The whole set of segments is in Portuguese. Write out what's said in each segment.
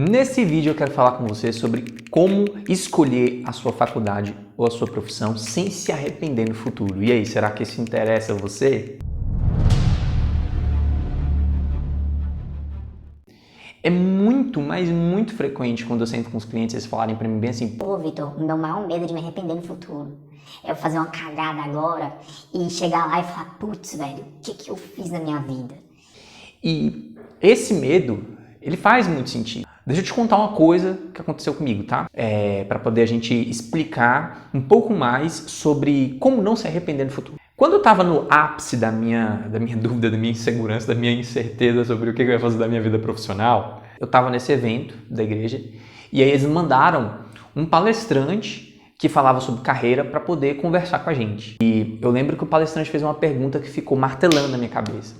Nesse vídeo eu quero falar com você sobre como escolher a sua faculdade ou a sua profissão sem se arrepender no futuro. E aí, será que isso interessa a você? É muito, mas muito frequente quando eu sento com os clientes eles falarem pra mim bem assim: Pô, Vitor, o meu maior medo é de me arrepender no futuro. É eu fazer uma cagada agora e chegar lá e falar, putz, velho, o que eu fiz na minha vida? E esse medo, ele faz muito sentido. Deixa eu te contar uma coisa que aconteceu comigo, tá? Para poder a gente explicar um pouco mais sobre como não se arrepender no futuro. Quando eu estava no ápice da minha dúvida, da minha insegurança, da minha incerteza sobre o que eu ia fazer da minha vida profissional, eu estava nesse evento da igreja e aí eles mandaram um palestrante que falava sobre carreira para poder conversar com a gente. E eu lembro que o palestrante fez uma pergunta que ficou martelando na minha cabeça.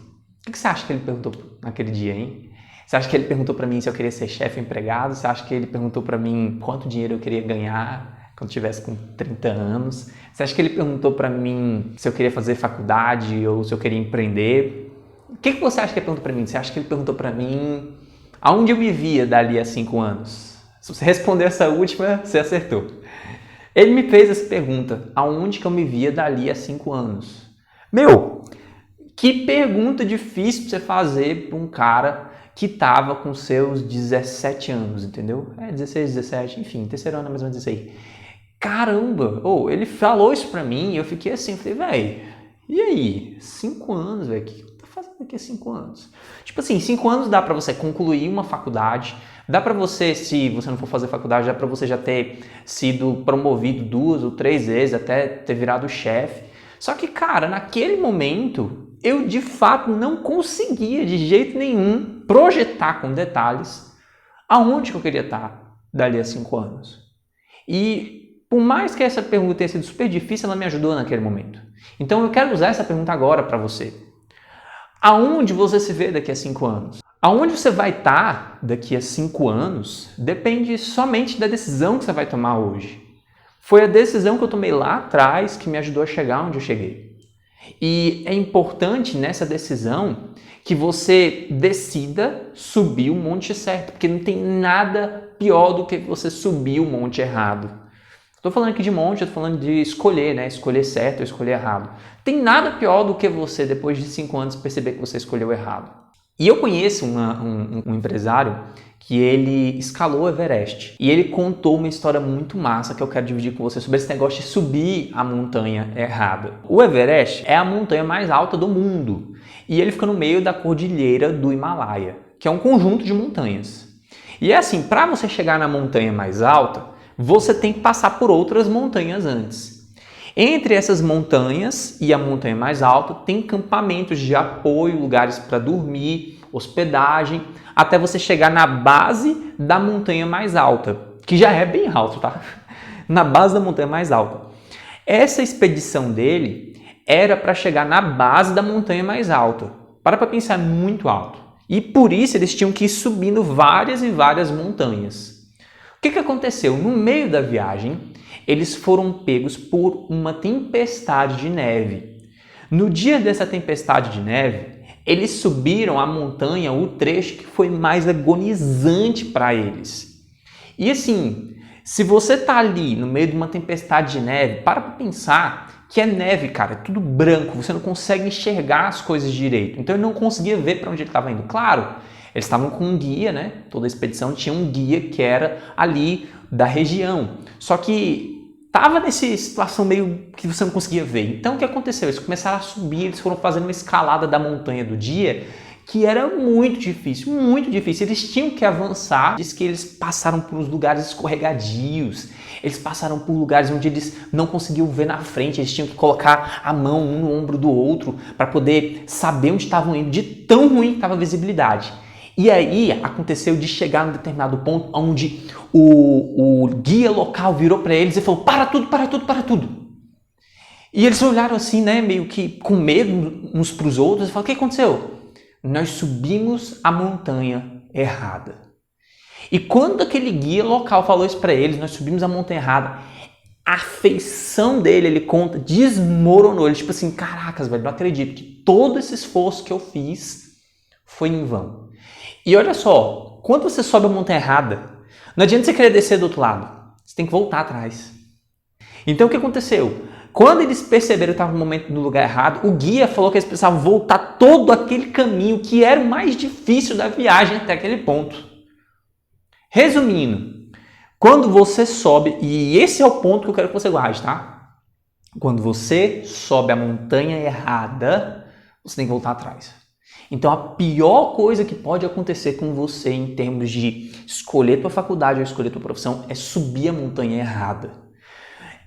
O que você acha que ele perguntou naquele dia, hein? Você acha que ele perguntou para mim se eu queria ser chefe ou empregado? Você acha que ele perguntou para mim quanto dinheiro eu queria ganhar quando tivesse com 30 anos? Você acha que ele perguntou para mim se eu queria fazer faculdade ou se eu queria empreender? O que você acha que ele perguntou para mim? Você acha que ele perguntou para mim aonde eu me via dali a 5 anos? Se você responder essa última, você acertou. Ele me fez essa pergunta, aonde que eu me via dali a 5 anos? Meu, que pergunta difícil pra você fazer para um cara que estava com seus 17 anos, entendeu? 16, 17, enfim, terceiro ano mais ou menos isso aí. Caramba! Ele falou isso pra mim e eu fiquei assim, falei, velho, e aí? 5 anos, velho, o que eu tô fazendo aqui há 5 anos? Tipo assim, 5 anos dá pra você concluir uma faculdade, dá pra você, se você não for fazer faculdade, dá pra você já ter sido promovido 2 ou 3 vezes, até ter virado chefe. Só que, cara, naquele momento, eu de fato não conseguia de jeito nenhum projetar com detalhes aonde que eu queria estar dali a 5 anos. E por mais que essa pergunta tenha sido super difícil, ela me ajudou naquele momento. Então eu quero usar essa pergunta agora para você. Aonde você se vê daqui a 5 anos? Aonde você vai estar daqui a 5 anos depende somente da decisão que você vai tomar hoje. Foi a decisão que eu tomei lá atrás que me ajudou a chegar onde eu cheguei. E é importante nessa decisão que você decida subir o monte certo, porque não tem nada pior do que você subir o monte errado. Estou falando aqui de monte, estou falando de escolher, né? Escolher certo ou escolher errado. Tem nada pior do que você, depois de 5 anos, perceber que você escolheu errado. E eu conheço um empresário que ele escalou o Everest. E ele contou uma história muito massa que eu quero dividir com você sobre esse negócio de subir a montanha errada. O Everest é a montanha mais alta do mundo. E ele fica no meio da cordilheira do Himalaia, que é um conjunto de montanhas. E é assim, para você chegar na montanha mais alta, você tem que passar por outras montanhas antes. Entre essas montanhas e a montanha mais alta, tem campamentos de apoio, lugares para dormir, hospedagem, até você chegar na base da montanha mais alta, que já é bem alto, tá? Na base da montanha mais alta. Essa expedição dele era para chegar na base da montanha mais alta. Para pensar, é muito alto. E por isso eles tinham que ir subindo várias e várias montanhas. O que aconteceu? No meio da viagem, eles foram pegos por uma tempestade de neve. No dia dessa tempestade de neve, eles subiram a montanha, o trecho que foi mais agonizante para eles. E assim, se você tá ali no meio de uma tempestade de neve, para pensar que é neve, cara, é tudo branco, você não consegue enxergar as coisas direito. Então ele não conseguia ver para onde ele estava indo. Claro, eles estavam com um guia, né? Toda a expedição tinha um guia que era ali da região. Só que estava nessa situação meio que você não conseguia ver. Então o que aconteceu? Eles começaram a subir, eles foram fazendo uma escalada da montanha do dia que era muito difícil, muito difícil. Eles tinham que avançar. Diz que eles passaram por uns lugares escorregadios, eles passaram por lugares onde eles não conseguiam ver na frente, eles tinham que colocar a mão um no ombro do outro para poder saber onde estavam indo, de tão ruim que estava a visibilidade. E aí aconteceu de chegar num determinado ponto onde o guia local virou para eles e falou: para tudo, para tudo, para tudo. E eles olharam assim, né, meio que com medo uns para os outros e falaram: o que aconteceu? Nós subimos a montanha errada. E quando aquele guia local falou isso para eles, nós subimos a montanha errada, a feição dele, ele conta, desmoronou. Ele tipo assim, caracas, velho, não acredito que todo esse esforço que eu fiz foi em vão. E olha só, quando você sobe a montanha errada, não adianta você querer descer do outro lado. Você tem que voltar atrás. Então o que aconteceu? Quando eles perceberam que estava no lugar errado, o guia falou que eles precisavam voltar todo aquele caminho que era o mais difícil da viagem até aquele ponto. Resumindo, quando você sobe, e esse é o ponto que eu quero que você guarde, tá? Quando você sobe a montanha errada, você tem que voltar atrás. Então a pior coisa que pode acontecer com você em termos de escolher tua faculdade ou escolher tua profissão é subir a montanha errada.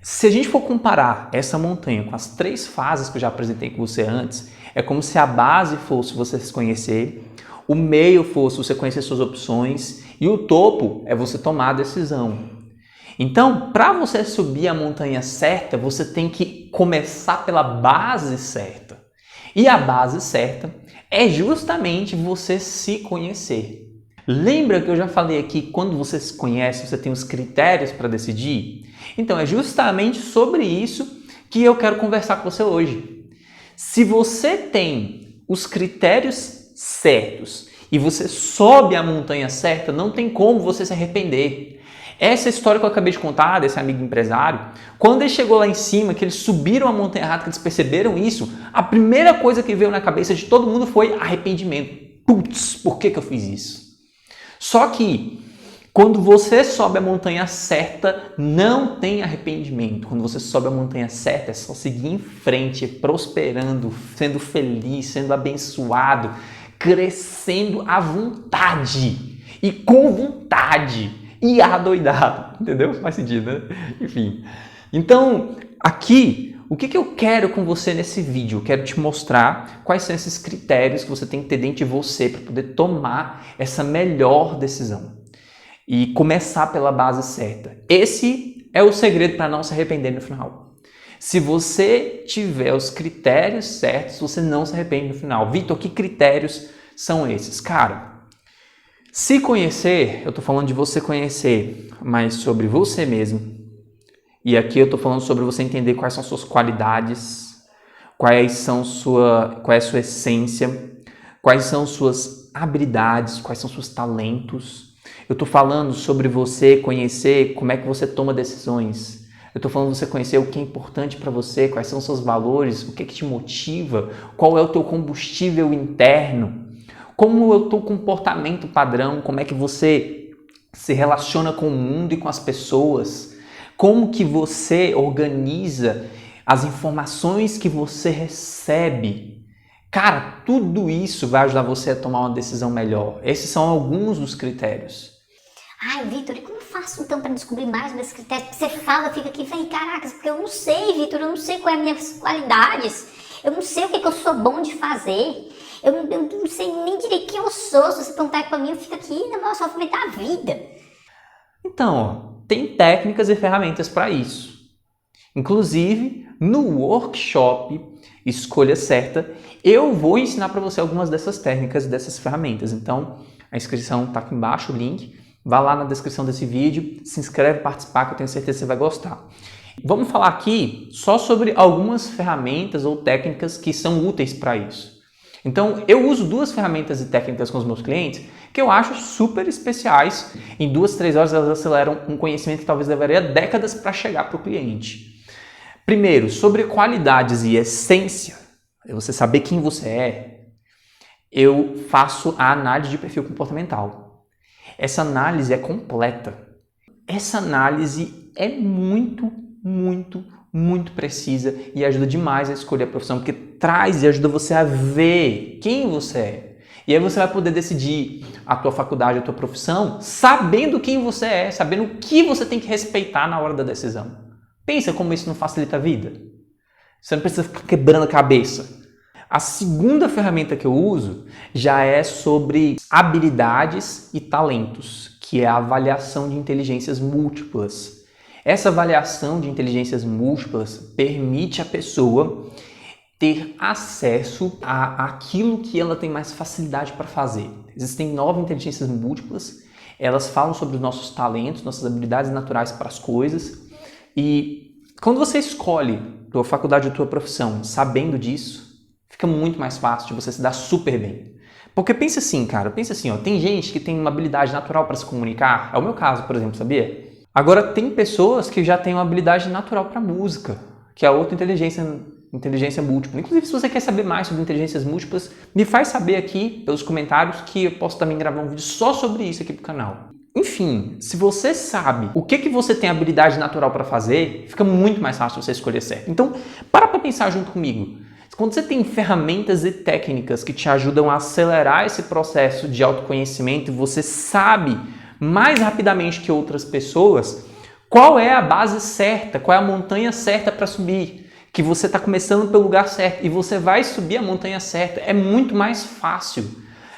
Se a gente for comparar essa montanha com as 3 fases que eu já apresentei com você antes, é como se a base fosse você se conhecer, o meio fosse você conhecer suas opções e o topo é você tomar a decisão. Então, para você subir a montanha certa, você tem que começar pela base certa. E a base certa é justamente você se conhecer. Lembra que eu já falei aqui que quando você se conhece, você tem os critérios para decidir? Então, é justamente sobre isso que eu quero conversar com você hoje. Se você tem os critérios certos e você sobe a montanha certa, não tem como você se arrepender. Essa história que eu acabei de contar desse amigo empresário, quando ele chegou lá em cima, que eles subiram a montanha errada, que eles perceberam isso, a primeira coisa que veio na cabeça de todo mundo foi arrependimento. Putz, por que eu fiz isso? Só que quando você sobe a montanha certa, não tem arrependimento. Quando você sobe a montanha certa, é só seguir em frente, prosperando, sendo feliz, sendo abençoado, crescendo à vontade e com vontade e adoidado. Entendeu? Faz sentido, né? Enfim. Então, aqui, o que eu quero com você nesse vídeo? Eu quero te mostrar quais são esses critérios que você tem que ter dentro de você para poder tomar essa melhor decisão. E começar pela base certa. Esse é o segredo para não se arrepender no final. Se você tiver os critérios certos, você não se arrepende no final. Vitor, que critérios são esses? Cara, se conhecer, eu estou falando de você conhecer mais sobre você mesmo. E aqui eu estou falando sobre você entender quais são suas qualidades, qual é a sua essência, quais são suas habilidades, quais são seus talentos. Eu estou falando sobre você conhecer como é que você toma decisões. Eu estou falando de você conhecer o que é importante para você, quais são os seus valores, o que te motiva, qual é o teu combustível interno, como é o teu comportamento padrão, como é que você se relaciona com o mundo e com as pessoas, como que você organiza as informações que você recebe. Cara, tudo isso vai ajudar você a tomar uma decisão melhor. Esses são alguns dos critérios. Ai, Vitor, e como eu faço então para descobrir mais sobre esses critérios? Porque você fala, fica aqui, vem, caracas, porque eu não sei, Vitor, eu não sei quais são as minhas qualidades, eu não sei o que eu sou bom de fazer, eu não sei nem direito quem eu sou. Se você perguntar para mim, eu fico aqui na maior sofrimento da vida. Então, tem técnicas e ferramentas para isso. Inclusive, no workshop Escolha Certa, eu vou ensinar para você algumas dessas técnicas, dessas ferramentas. Então, a inscrição está aqui embaixo, o link. Vá lá na descrição desse vídeo, se inscreve, participar, que eu tenho certeza que você vai gostar. Vamos falar aqui só sobre algumas ferramentas ou técnicas que são úteis para isso. Então, eu uso 2 ferramentas e técnicas com os meus clientes que eu acho super especiais. Em 2, 3 horas elas aceleram um conhecimento que talvez levaria décadas para chegar para o cliente. Primeiro, sobre qualidades e essência, é você saber quem você é, eu faço a análise de perfil comportamental. Essa análise é completa. Essa análise é muito precisa e ajuda demais a escolher a profissão, porque traz e ajuda você a ver quem você é. E aí você vai poder decidir a tua faculdade, a tua profissão, sabendo quem você é, sabendo o que você tem que respeitar na hora da decisão. Pensa como isso não facilita a vida. Você não precisa ficar quebrando a cabeça. A segunda ferramenta que eu uso já é sobre habilidades e talentos, que é a avaliação de inteligências múltiplas. Essa avaliação de inteligências múltiplas permite a pessoa ter acesso àquilo que ela tem mais facilidade para fazer. Existem 9 inteligências múltiplas, elas falam sobre os nossos talentos, nossas habilidades naturais para as coisas. E quando você escolhe a tua faculdade ou a tua profissão sabendo disso, fica muito mais fácil de você se dar super bem. Porque pensa assim, cara, pensa assim, ó, tem gente que tem uma habilidade natural para se comunicar, é o meu caso, por exemplo, sabia? Agora tem pessoas que já têm uma habilidade natural para música, que é outra inteligência múltipla. Inclusive, se você quer saber mais sobre inteligências múltiplas, me faz saber aqui pelos comentários que eu posso também gravar um vídeo só sobre isso aqui pro canal. Enfim, se você sabe o que você tem habilidade natural para fazer, fica muito mais fácil você escolher certo. Então, para pensar junto comigo. Quando você tem ferramentas e técnicas que te ajudam a acelerar esse processo de autoconhecimento e você sabe mais rapidamente que outras pessoas qual é a base certa, qual é a montanha certa para subir, que você está começando pelo lugar certo e você vai subir a montanha certa, é muito mais fácil.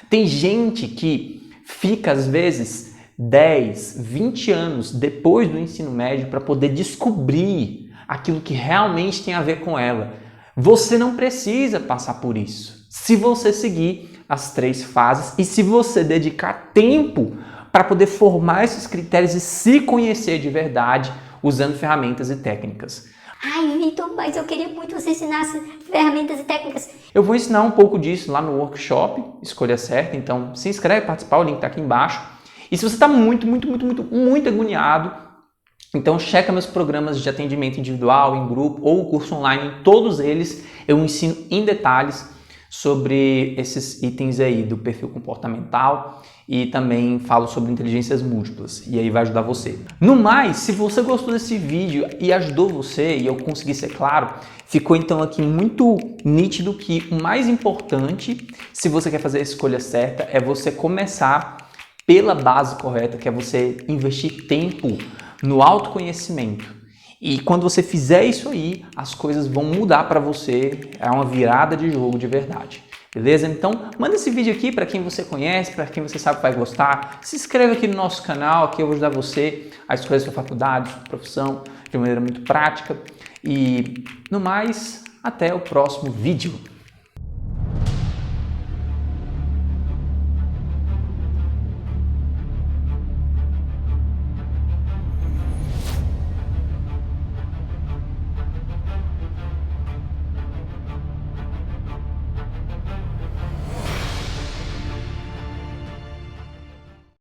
Tem gente que fica, às vezes, 10, 20 anos depois do ensino médio para poder descobrir aquilo que realmente tem a ver com ela. Você não precisa passar por isso, se você seguir as 3 fases e se você dedicar tempo para poder formar esses critérios e se conhecer de verdade usando ferramentas e técnicas. Ai, Vitor, mas eu queria muito que você ensinasse ferramentas e técnicas. Eu vou ensinar um pouco disso lá no workshop Escolha Certa, então se inscreve para participar, o link está aqui embaixo. E se você está muito agoniado, então checa meus programas de atendimento individual, em grupo ou o curso online, em todos eles eu ensino em detalhes sobre esses itens aí do perfil comportamental e também falo sobre inteligências múltiplas e aí vai ajudar você. No mais, se você gostou desse vídeo e ajudou você e eu consegui ser claro, ficou então aqui muito nítido que o mais importante, se você quer fazer a escolha certa, é você começar pela base correta, que é você investir tempo no autoconhecimento. E quando você fizer isso aí, as coisas vão mudar para você, é uma virada de jogo de verdade. Beleza? Então, manda esse vídeo aqui para quem você conhece, para quem você sabe que vai gostar. Se inscreva aqui no nosso canal, aqui eu vou ajudar você a escolher sua faculdade, sua profissão, de maneira muito prática. E, no mais, até o próximo vídeo.